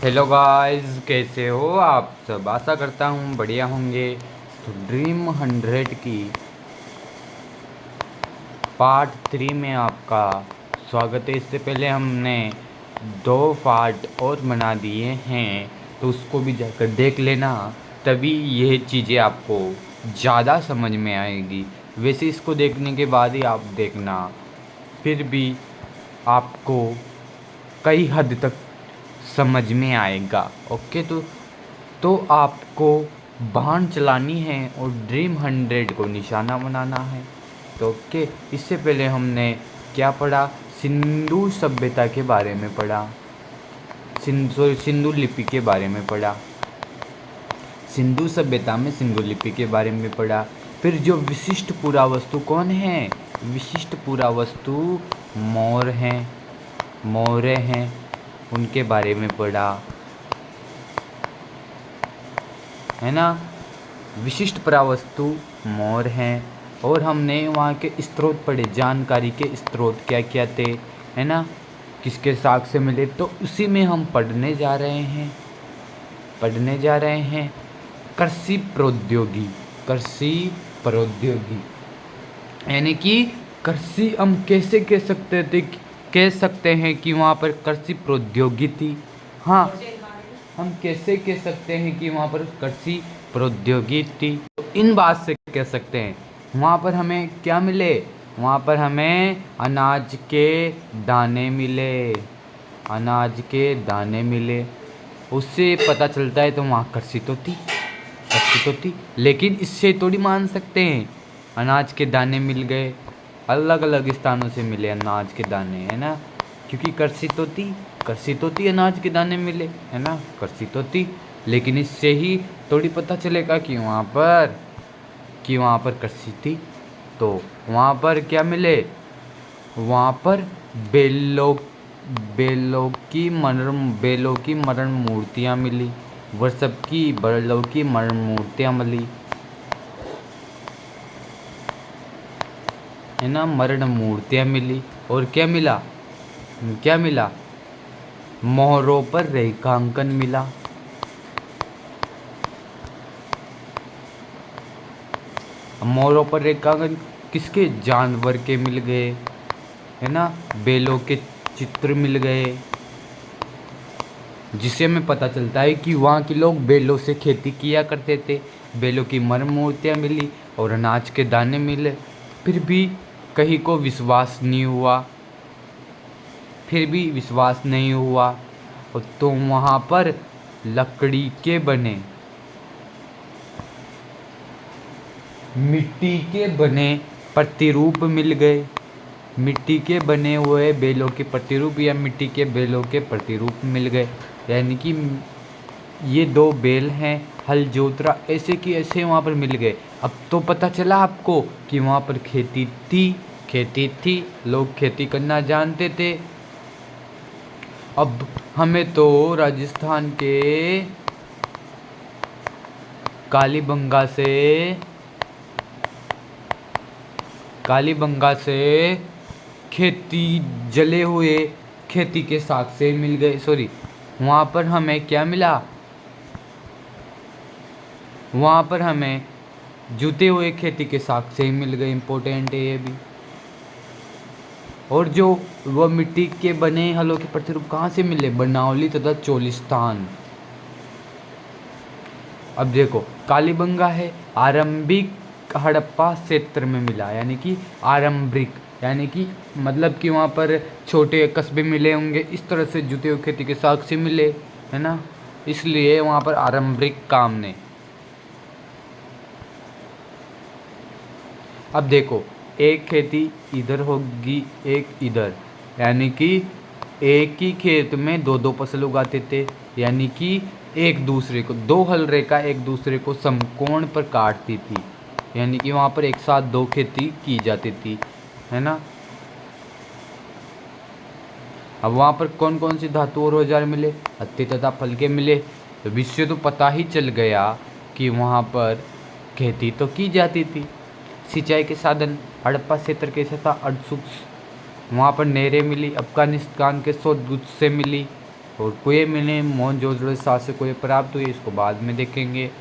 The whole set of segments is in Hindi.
हेलो गाइस, कैसे हो आप सब। आशा करता हूँ बढ़िया होंगे। तो ड्रीम 100 की पार्ट 3 में आपका स्वागत है। इससे पहले हमने 2 पार्ट और बना दिए हैं, तो उसको भी जाकर देख लेना, तभी यह चीज़ें आपको ज़्यादा समझ में आएगी। वैसे इसको देखने के बाद ही आप देखना, फिर भी आपको कई हद तक समझ में आएगा। ओके, तो आपको बाण चलानी है और ड्रीम 100 को निशाना बनाना है। तो ओके, इससे पहले हमने क्या पढ़ा, सिंधु सभ्यता के बारे में पढ़ा, सिंधु लिपि के बारे में पढ़ा, सिंधु सभ्यता में सिंधु लिपि के बारे में पढ़ा। फिर जो विशिष्ट पुरावस्तु कौन है, विशिष्ट पुरावस्तु मौर्य हैं, उनके बारे में पढ़ा, है ना। विशिष्ट पुरावस्तु मौर्य हैं, और हमने वहाँ के स्रोत पढ़े, जानकारी के स्रोत क्या क्या थे, है ना, किसके साक्ष्य मिले। तो उसी में हम पढ़ने जा रहे हैं कृषि प्रौद्योगिकी, यानी कि कृषि हम कैसे कह सकते हैं कि वहाँ पर कृषि प्रौद्योगिकी थी। हाँ, हम कैसे कह सकते हैं कि वहाँ पर कृषि प्रौद्योगिकी थी। तो इन बात से कह सकते हैं वहाँ पर हमें क्या मिले, वहाँ पर हमें अनाज के दाने मिले, उससे पता चलता है। तो वहाँ कृषि तो थी, लेकिन इससे थोड़ी मान सकते हैं अनाज के दाने मिल गए, अलग अलग स्थानों से मिले अनाज के दाने, है ना, क्योंकि कृषि तो थी, अनाज के दाने मिले, है ना, कृषि तो थी। लेकिन इससे ही थोड़ी पता चलेगा कि वहाँ पर कृषि थी। तो वहाँ पर क्या मिले, वहाँ पर बेलों की मरण मूर्तियाँ मिली, वृषभ की बैलों की मरण मूर्तियाँ मिली, है ना, मरण मूर्तियाँ मिली। और क्या मिला, मोहरों पर रेखांकन मिला। मोहरों पर रेखांकन किसके, जानवर के मिल गए, है ना, बैलों के चित्र मिल गए, जिससे हमें पता चलता है कि वहाँ के लोग बैलों से खेती किया करते थे। बैलों की मरण मूर्तियाँ मिली और अनाज के दाने मिले। फिर भी कहीं को विश्वास नहीं हुआ, और तो वहाँ पर लकड़ी के बने, मिट्टी के बने प्रतिरूप मिल गए। मिट्टी के बने हुए बैलों के प्रतिरूप या मिट्टी के बैलों के प्रतिरूप मिल गए, यानी कि ये 2 बैल हैं, हल जोतरा, ऐसे कि ऐसे वहाँ पर मिल गए। अब तो पता चला आपको कि वहाँ पर खेती थी, लोग खेती करना जानते थे। अब हमें तो राजस्थान के कालीबंगा से जले हुए खेती के साक्ष्य मिल गए। वहाँ पर हमें क्या मिला, वहाँ पर हमें जुते हुए खेती के साक्ष्य मिल गए। इम्पोर्टेंट है ये भी। और जो वह मिट्टी के बने हलों के प्रतिरूप कहाँ से मिले, बनावली तथा चोलिस्तान। अब देखो, कालीबंगा है, आरंभिक हड़प्पा क्षेत्र में मिला, यानी कि आरंभिक, यानी कि मतलब कि वहाँ पर छोटे कस्बे मिले होंगे, इस तरह से जुते हुए खेती के साक्ष्य मिले, है ना, इसलिए वहाँ पर आरंभिक काम ने। अब देखो, एक खेती इधर होगी, एक इधर, यानी कि एक ही खेत में 2 फसल उगाते थे, यानी कि एक दूसरे को 2 हल रेखा एक दूसरे को समकोण पर काटती थी, यानी कि वहाँ पर एक साथ 2 खेती की जाती थी, है ना। अब वहाँ पर कौन कौन सी धातु और औजार मिले, हत्ती तथा फल के मिले। तो इससे तो पता ही चल गया कि वहाँ पर खेती तो की जाती थी। सिंचाई के साधन, हड़प्पा क्षेत्र के सतह अर्धशुष्क, वहाँ पर नहरें मिली। अफगानिस्तान के शोधगुच्छ से मिली, और कुएं मिले मोहनजोदड़ो शासक से कुएं प्राप्त हुए, इसको बाद में देखेंगे।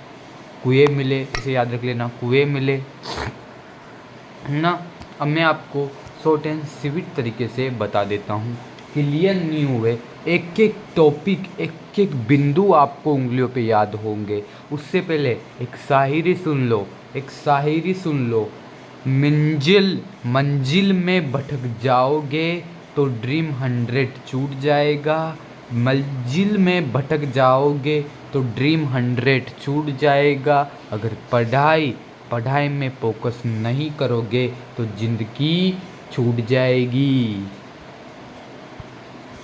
कुएं मिले, इसे याद रख लेना, कुएं मिले ना। अब मैं आपको शॉर्ट एंड स्वीट तरीके से बता देता हूँ, क्लियर नहीं हुए, एक एक टॉपिक, एक एक बिंदु आपको उंगलियों पे याद होंगे। उससे पहले एक शायरी सुन लो, एक शायरी सुन लो। मंजिल में भटक जाओगे तो ड्रीम 100 छूट जाएगा। मंजिल में भटक जाओगे तो ड्रीम 100 छूट जाएगा। अगर पढ़ाई में फोकस नहीं करोगे तो ज़िंदगी छूट जाएगी।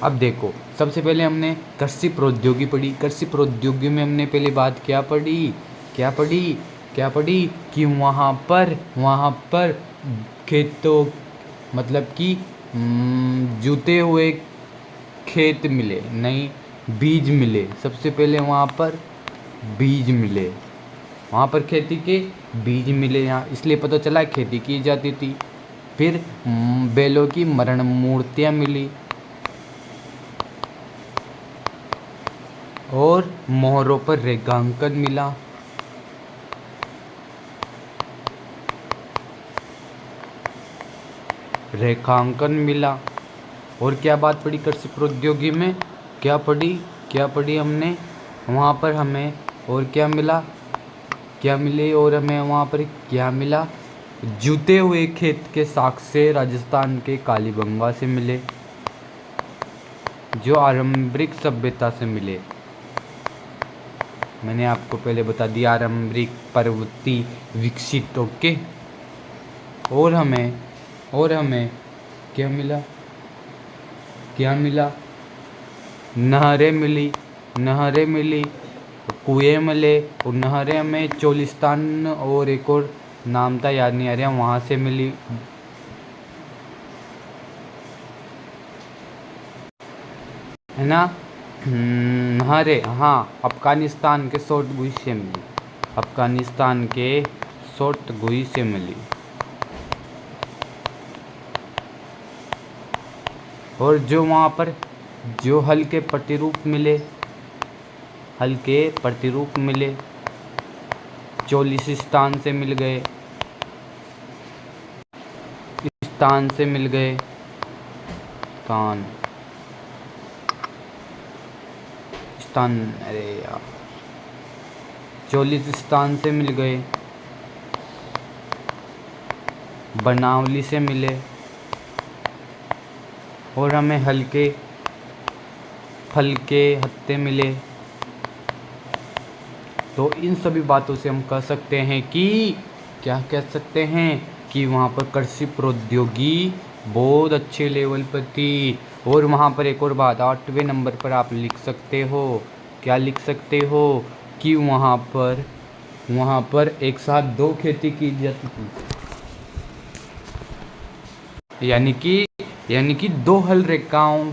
अब देखो, सबसे पहले हमने कृषि प्रौद्योगिकी पढ़ी। कृषि प्रौद्योगिकी में हमने पहले बात क्या पढ़ी कि वहाँ पर खेतों, मतलब कि जुते हुए खेत मिले, नहीं बीज मिले। सबसे पहले वहाँ पर बीज मिले, वहाँ पर खेती के बीज मिले। यहाँ इसलिए पता चला खेती की जाती थी। फिर बैलों की मरण मूर्तियाँ मिली और मोहरों पर रेखांकन मिला। और क्या बात पड़ी कृषि प्रौद्योगिकी में, क्या पढ़ी हमने, वहाँ पर हमें और क्या मिला, क्या मिले, और हमें वहाँ पर क्या मिला, जुते हुए खेत के साक्ष्य राजस्थान के कालीबंगा से मिले, जो आरंभिक सभ्यता से मिले। मैंने आपको पहले बता दिया, आरंभिक प्रवृत्ति विकसित। ओके। और हमें क्या मिला, नहरें मिली, कुएं मिले, और नहरें में चोलिस्तान और एक और नाम था, याद नहीं आ रहा, वहाँ से मिली। है ना, नहरें, हाँ, अफगानिस्तान के शॉर्टगुई से मिली। और जो वहाँ पर जो हल्के प्रतिरूप मिले, चोलिस्तान से मिल गए, चोलिस्तान से मिल गए, बनावली से मिले, और हमें हल्के फलके हत्ते मिले। तो इन सभी बातों से हम कह सकते हैं कि क्या कह सकते हैं कि वहाँ पर कृषि प्रौद्योगिकी बहुत अच्छे लेवल पर थी। और वहाँ पर एक और बात, 8वें नंबर पर आप लिख सकते हो, क्या लिख सकते हो, कि वहाँ पर एक साथ 2 खेती की जाती थी, यानी कि 2 हल रेखाओं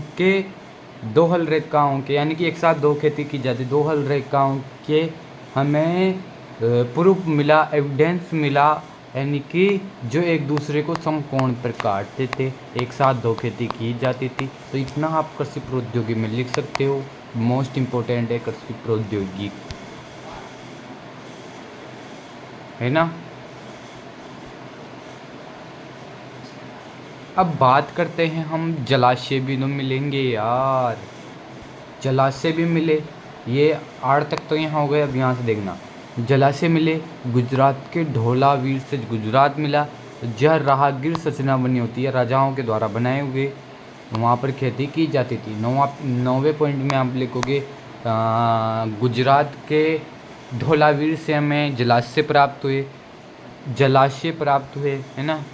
के यानी कि एक साथ 2 खेती की जाती, 2 हल रेखाओं के हमें प्रूफ मिला, एविडेंस मिला, यानी कि जो एक दूसरे को समकोण पर काटते थे, एक साथ 2 खेती की जाती थी। तो इतना आप कृषि प्रौद्योगिकी में लिख सकते हो। मोस्ट इम्पोर्टेंट है कृषि प्रौद्योगिकी, है ना। अब बात करते हैं हम, जलाशय भी तो मिलेंगे यार, जलाशय भी मिले। ये 8 तक तो यहाँ हो गए। अब यहाँ से देखना, जलाशय मिले, गुजरात के धौलावीर से गुजरात मिला। यह राहगीर संरचना बनी होती है, राजाओं के द्वारा बनाए हुए, वहाँ पर खेती की जाती थी। 9वें पॉइंट में आप लिखोगे, गुजरात के धौलावीर से हमें जलाशय प्राप्त हुए, है ना,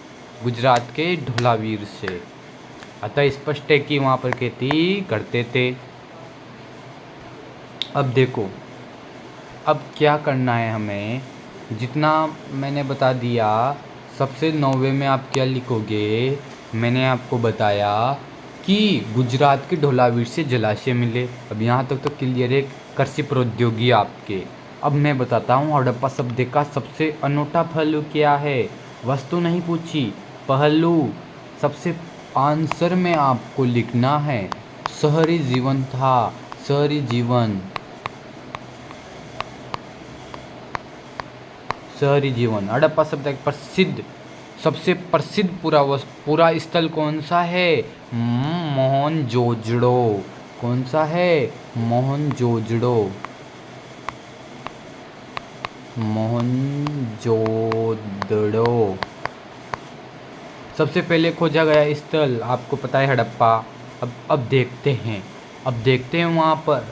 गुजरात के धौलावीर से। अतः स्पष्ट है कि वहाँ पर खेती करते थे। अब देखो, अब क्या करना है हमें, जितना मैंने बता दिया। सबसे 9वें में आप क्या लिखोगे, मैंने आपको बताया कि गुजरात के धौलावीर से जलाशय मिले। अब यहाँ तक तो क्लियर है कृषि प्रौद्योगिकी आपके। अब मैं बताता हूँ हड़प्पा शब्द का सबसे अनूठा पहलू क्या है। वस्तु नहीं पूछी, पहलू। सबसे आंसर में आपको लिखना है शहरी जीवन था, शहरी जीवन, शहरी जीवन। हड़प्पा सभ्यता एक प्रसिद्ध, सबसे प्रसिद्ध पूरा स्थल कौन सा है? मोहनजोदड़ो। कौन सा है? मोहनजोदड़ो। मोहनजोदड़ो सबसे पहले खोजा गया स्थल आपको पता है हड़प्पा। अब देखते हैं, वहाँ पर।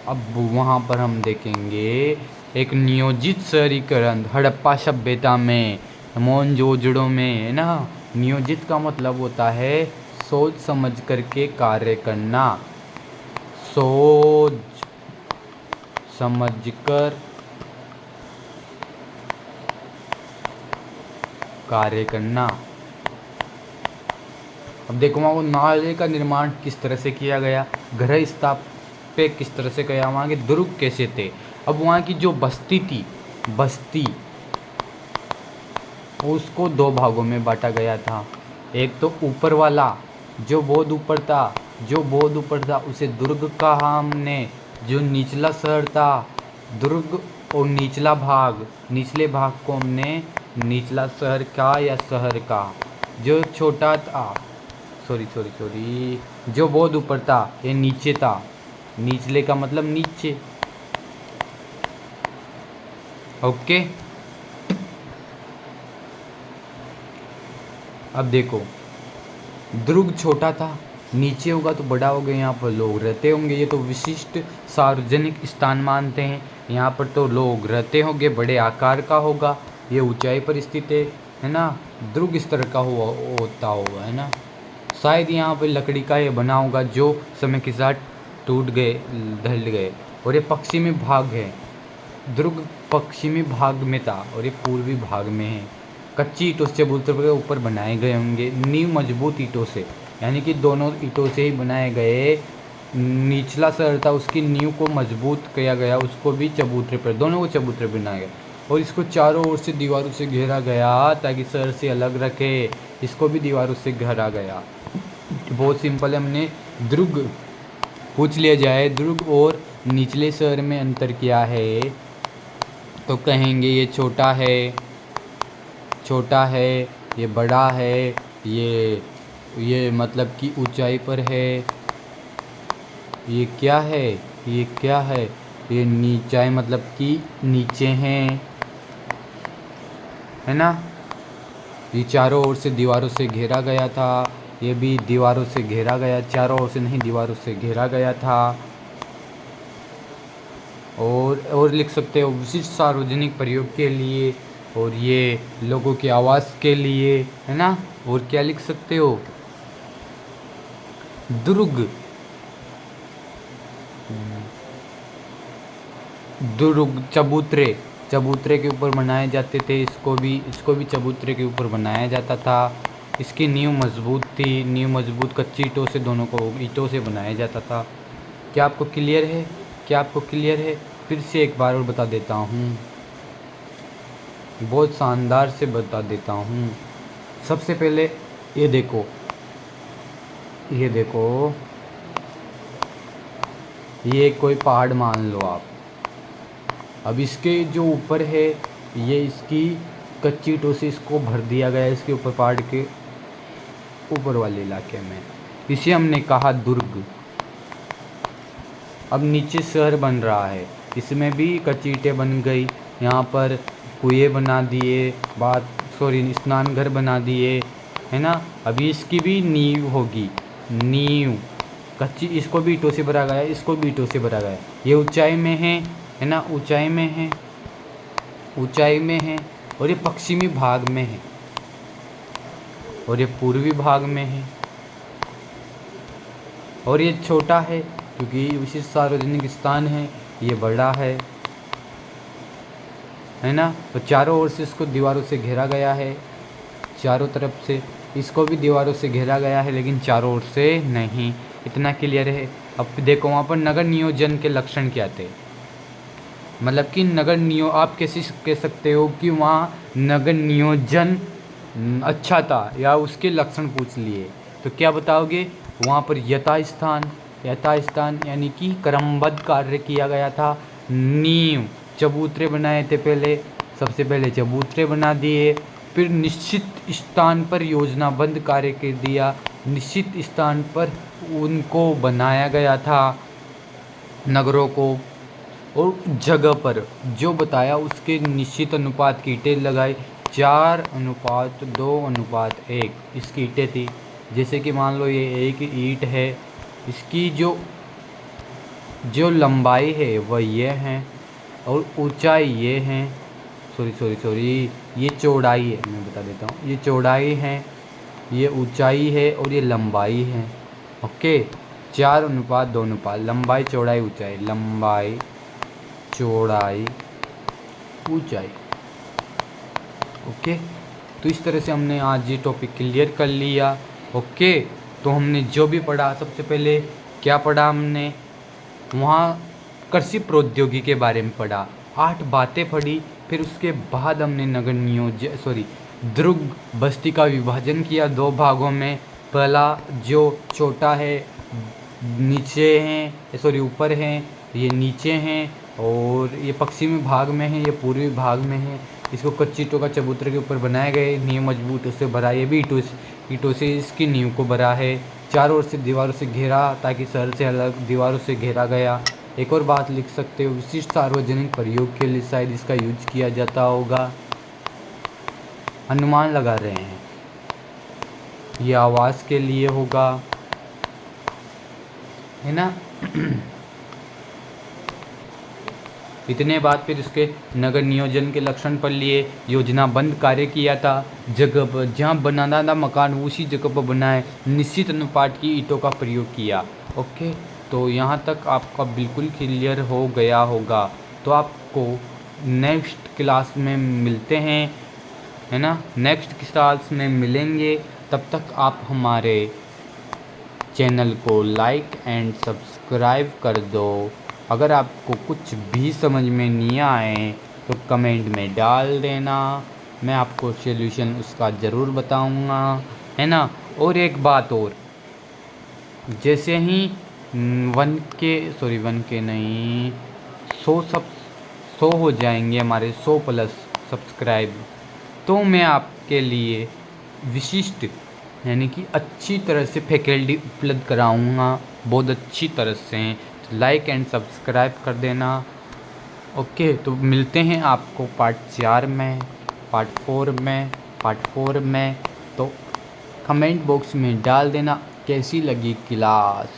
अब वहाँ पर हम देखेंगे एक नियोजित शहरीकरण हड़प्पा सभ्यता में, मोहनजोदड़ो में, है ना। नियोजित का मतलब होता है सोच समझ करके कार्य करना, सोच समझकर कार्य करना। अब देखो वहाँ वो नाले का निर्माण किस तरह से किया गया, गृह स्थापत्य किस तरह से किया, वहाँ के दुर्ग कैसे थे। अब वहाँ की जो बस्ती थी, बस्ती उसको दो भागों में बांटा गया था। एक तो ऊपर वाला जो बहुत ऊपर था उसे दुर्ग कहा हमने। जो निचला शहर था दुर्ग, और निचले भाग को हमने निचला शहर का या शहर का। जो छोटा था, सॉरी, जो बहुत ऊपर था ये नीचे था। निचले का मतलब नीचे। ओके। अब देखो दुर्ग छोटा था, नीचे होगा तो बड़ा होगा, यहाँ पर लोग रहते होंगे। ये तो विशिष्ट सार्वजनिक स्थान मानते हैं, यहाँ पर तो लोग रहते होंगे, बड़े आकार का होगा, ये ऊंचाई पर स्थित है ना। दुर्ग इस तरह का होता होगा, है ना। शायद यहाँ पर लकड़ी का ये बना होगा जो समय के साथ टूट गए, ढल गए। और ये पश्चिमी भाग है, दुर्ग पश्चिमी भाग में था और ये पूर्वी भाग में है। कच्ची ईंटों से चबूतरे के ऊपर बनाए गए होंगे, नींव मजबूत ईंटों से, यानी कि दोनों ईंटों से ही बनाए गए। निचला शहर था उसकी नींव को मजबूत किया गया, उसको भी चबूतरे पर, दोनों को चबूतरे बनाया गया। और इसको चारों ओर से दीवारों से घेरा गया ताकि शहर से अलग रखे, इसको भी दीवारों से घेरा गया। बहुत सिंपल है। हमने दुर्ग पूछ लिया जाए, दुर्ग और निचले शहर में अंतर क्या है, तो कहेंगे ये छोटा है, ये बड़ा है, ये मतलब कि ऊंचाई पर है। ये क्या है, ये नीचाई मतलब कि नीचे हैं, है ना। ये चारों ओर से दीवारों से घेरा गया था, ये भी दीवारों से घेरा गया, चारों ओर से नहीं, दीवारों से घेरा गया था। और लिख सकते हो विशिष्ट सार्वजनिक प्रयोग के लिए, और ये लोगों के आवास के लिए, है ना। और क्या लिख सकते हो, दुर्ग चबूतरे के ऊपर बनाए जाते थे। इसको भी चबूतरे के ऊपर बनाया जाता था। इसकी नींव मजबूत थी, नींव मजबूत कच्ची ईंटों से, दोनों को ईंटों से बनाया जाता था। क्या आपको क्लियर है? फिर से एक बार और बता देता हूँ, बहुत शानदार से बता देता हूँ। सबसे पहले ये देखो, ये कोई पहाड़ मान लो आप। अब इसके जो ऊपर है, ये इसकी कच्ची ईंटों से इसको भर दिया गया है, इसके ऊपर, पहाड़ के ऊपर वाले इलाके में। इसे हमने कहा दुर्ग। अब नीचे शहर बन रहा है, इसमें भी कच्ची ईंटें बन गई, यहाँ पर कुएं बना दिए, स्नान घर बना दिए, है ना। अभी इसकी भी नींव होगी, नींव कच्ची, इसको भी ईंटों से भरा गया, इसको भी ईंटों से भरा गया। ये ऊंचाई में है ना, ऊंचाई में है, और ये पश्चिमी भाग में है, और ये पूर्वी भाग में है। और ये छोटा है क्योंकि विशिष्ट सार्वजनिक स्थान है, ये बड़ा है ना। तो चारों ओर से इसको दीवारों से घेरा गया है, चारों तरफ से। इसको भी दीवारों से घेरा गया है, लेकिन चारों ओर से नहीं। इतना क्लियर है। अब देखो वहाँ पर नगर नियोजन के लक्षण क्या थे, मतलब कि आप कैसे कह सकते हो कि वहाँ नगर नियोजन अच्छा था, या उसके लक्षण पूछ लिए तो क्या बताओगे? वहाँ पर यथास्थान, यथास्थान यानी कि क्रमबद्ध कार्य किया गया था। नींव चबूतरे बनाए थे पहले, सबसे पहले चबूतरे बना दिए, फिर निश्चित स्थान पर योजनाबद्ध कार्य कर दिया। निश्चित स्थान पर उनको बनाया गया था नगरों को, और जगह पर जो बताया उसके निश्चित अनुपात की ईंटें लगाई। 4:2:1 इसकी ईंटें थी। जैसे कि मान लो ये एक ईंट है, इसकी जो लंबाई है वह ये है और ऊंचाई ये है, सॉरी ये चौड़ाई है, मैं बता देता हूँ, ये चौड़ाई है, ये ऊंचाई है और ये लंबाई है। ओके, 4:2:, लंबाई चौड़ाई ऊंचाई, लंबाई चौड़ाई ऊंचाई। ओके, तो इस तरह से हमने आज ये टॉपिक क्लियर कर लिया। ओके, तो हमने जो भी पढ़ा, सबसे पहले क्या पढ़ा हमने, वहाँ कृषि प्रौद्योगिकी के बारे में पढ़ा, 8 बातें पढ़ी। फिर उसके बाद हमने दुर्ग बस्ती का विभाजन किया 2 भागों में। पहला जो छोटा है नीचे हैं, ऊपर हैं, ये नीचे हैं, और ये पश्चिमी भाग में है, ये पूर्वी भाग में है। इसको कच्ची ईंटों का चबूतरे के ऊपर बनाए गए, नींव मजबूत उससे भरा, ये भी ईंटों से इसकी नींव को भरा है। चारों ओर से दीवारों से घेरा, ताकि शहर से अलग दीवारों से घेरा गया। एक और बात लिख सकते हो, विशिष्ट सार्वजनिक प्रयोग के लिए शायद इसका यूज किया जाता होगा, अनुमान लगा रहे हैं, ये आवास के लिए होगा, है ना। इतने बाद फिर इसके नगर नियोजन के लक्षण पढ़ लिए, योजनाबद्ध कार्य किया था, जगह पर जहाँ बनाना था मकान उसी जगह पर बनाए, निश्चित अनुपात की ईंटों का प्रयोग किया। ओके, तो यहाँ तक आपका बिल्कुल क्लियर हो गया होगा। तो आपको नेक्स्ट क्लास में मिलते हैं, है ना, नेक्स्ट क्लास में मिलेंगे। तब तक आप हमारे चैनल को लाइक एंड सब्सक्राइब कर दो। अगर आपको कुछ भी समझ में नहीं आए तो कमेंट में डाल देना, मैं आपको सॉल्यूशन उसका ज़रूर बताऊंगा, है ना। और एक बात और, जैसे ही 100 हो जाएंगे हमारे 100+ सब्सक्राइब, तो मैं आपके लिए विशिष्ट यानी कि अच्छी तरह से फैकल्टी उपलब्ध कराऊंगा, बहुत अच्छी तरह से। लाइक एंड सब्सक्राइब कर देना। ओके, तो मिलते हैं आपको पार्ट 4 में, पार्ट 4 में। तो कमेंट बॉक्स में डाल देना कैसी लगी क्लास।